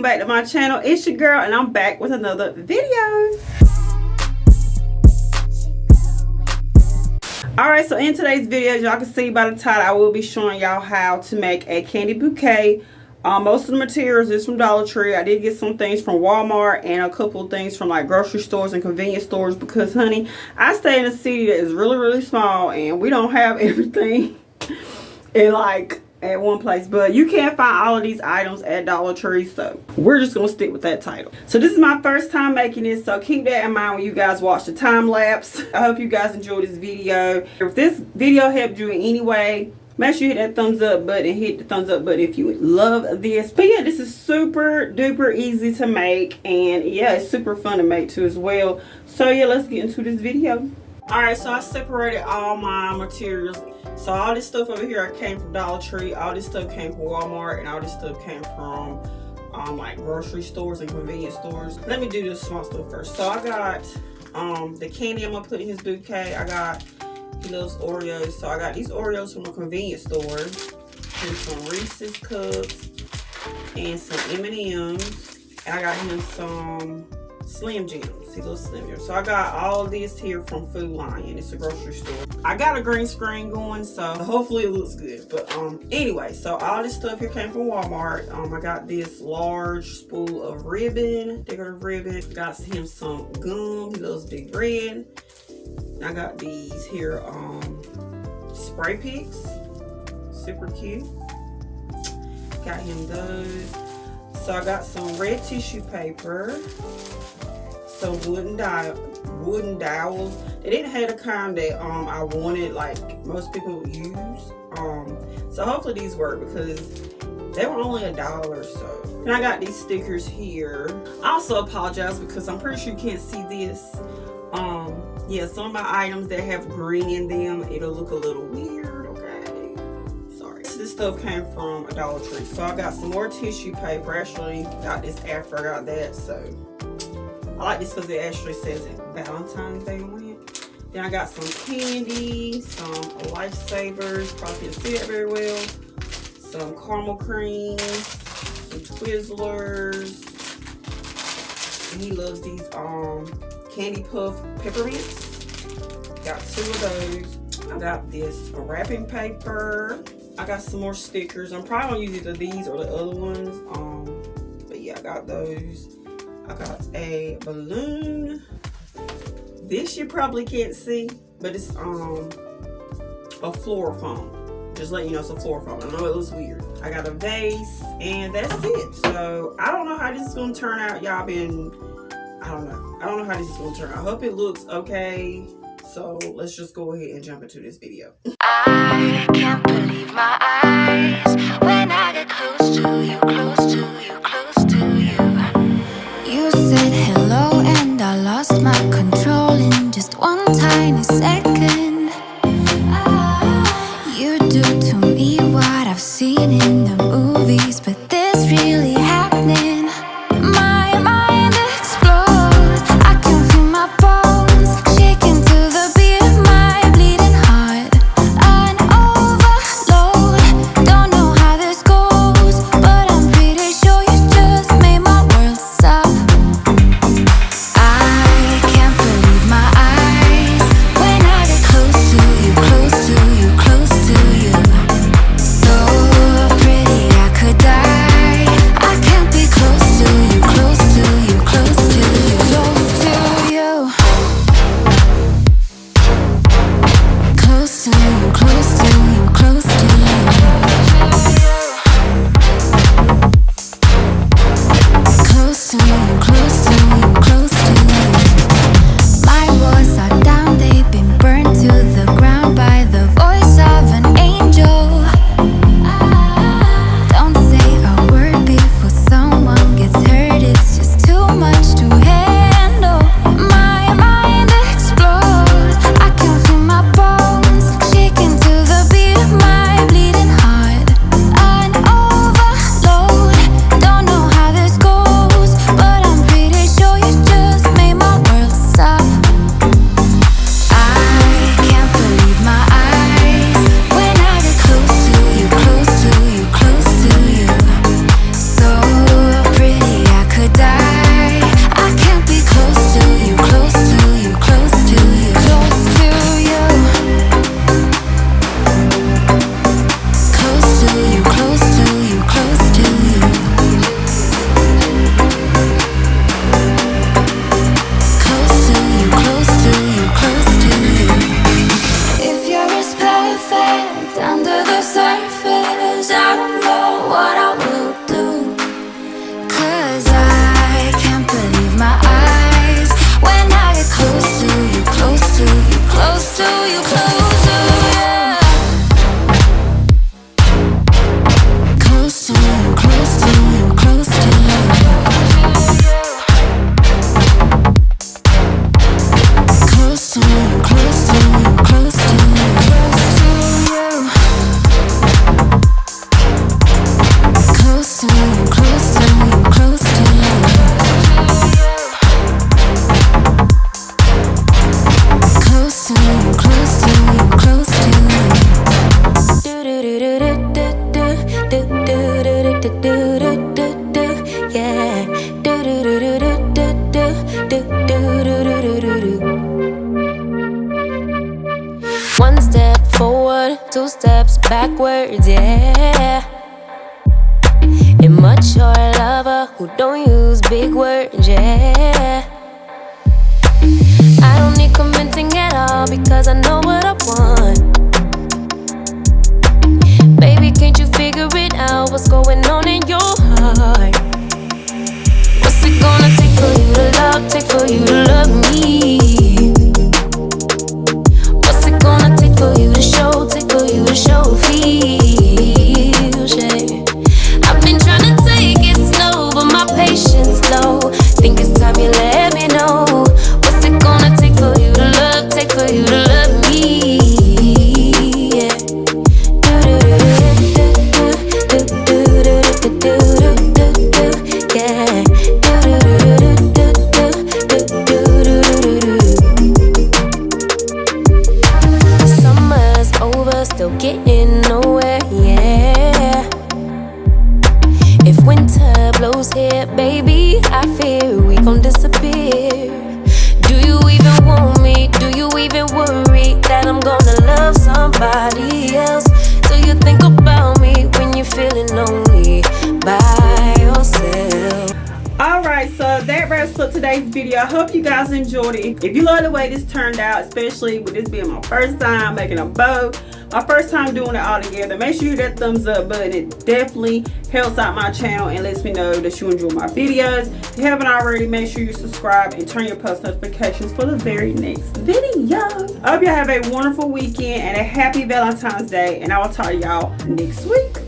back to my channel. It's your girl and I'm back with another video. Alright, so in today's video, as y'all can see by the title, I will be showing y'all how to make a candy bouquet. Most of the materials is from Dollar Tree. I did get some things from Walmart and a couple of things from like grocery stores and convenience stores because, honey, I stay in a city that is really small and we don't have everything in like at one place. But you can find all of these items at Dollar Tree, so we're just gonna stick with that title. So this is my first time making this, so keep that in mind when you guys watch the time lapse. I hope you guys enjoyed this video. If this video helped you in any way, make sure you hit that thumbs up button. Hit the thumbs up button if you love this. But yeah, this is super duper easy to make, and yeah, it's super fun to make too as well. So yeah, let's get into this video. Alright, so I separated all my materials. So all this stuff over here came from Dollar Tree, all this stuff came from Walmart, and all this stuff came from like grocery stores and convenience stores. Let me do this small stuff first. So I got the candy I'm gonna put in his bouquet. I got, he loves Oreos, so I got these Oreos from a convenience store, and some Reese's cups, and some M&M's, and I got him some Slim Jims. He loves Slim Jims. So I got all of this here from Food Lion. It's a grocery store. I got a green screen going, so hopefully it looks good. But anyway, so all this stuff here came from Walmart. I got this large spool of ribbon, decorative ribbon. Got him some gum. He loves Big Red. I got these here spray picks, super cute. Got him those. So I got some red tissue paper, some wooden dowels. They didn't have the kind that I wanted, like most people use. So hopefully these work because they were only $1 or so. And I got these stickers here. I also apologize because I'm pretty sure you can't see this. Yeah, some of my items that have green in them, it'll look a little weird, okay? Sorry. This stuff came from a Dollar Tree. So I got some more tissue paper. Actually got this after I got that, so I like this because it actually says it Valentine's Day on it. Then I got some candy, some Lifesavers, probably can't see it very well. Some caramel creams, some Twizzlers. And he loves these candy puff peppermints. Got 2 of those. I got this wrapping paper. I got some more stickers. I'm probably gonna use either these or the other ones. But yeah, I got those. I got a balloon. This you probably can't see, but it's a floral foam. Just letting you know it's a floral foam. I know it looks weird. I got a vase, and that's it. So I don't know how this is gonna turn out. Y'all been, I don't know how this is gonna turn out. I hope it looks okay. So let's just go ahead and jump into this video. I can't believe my eyes when I get close to you, close to you, close to you. You said hello and I lost my control in just one tiny second. You do to me what I've seen in the movies, but this really happening. My mind explodes. I can feel my bones shaking to the beat of my bleeding heart. An overload. Don't know how One step forward, two steps backwards, yeah. Immature lover who don't use big words, yeah. I don't need convincing at all because I know what I want. Baby, can't you figure it out? What's going on in your heart? What's it gonna take for you to love, take for you to love me? What's it gonna take for you to show, take for you to show feels, yeah. I've been trying to take it slow, but my patience low. Think it's time you let me know. What's it gonna take for you to love, take for you to love me? Yeah. Yeah. Summer's over, still getting nowhere, yeah. If winter blows here, baby, I fear we gon' disappear. Do you even want me? Do you even worry that I'm gonna love somebody else? Do you think about me when you're feeling lonely by yourself? Alright, so that wraps up today's video. I hope you guys enjoyed it. If you love the way this turned out, especially with this being my first time making a bow, my first time doing it all together, make sure you hit that thumbs up button. It definitely helps out my channel and lets me know that you enjoy my videos. If you haven't already, make sure you subscribe and turn your post notifications for the very next video. I hope y'all have a wonderful weekend and a happy Valentine's Day, and I will talk to y'all next week.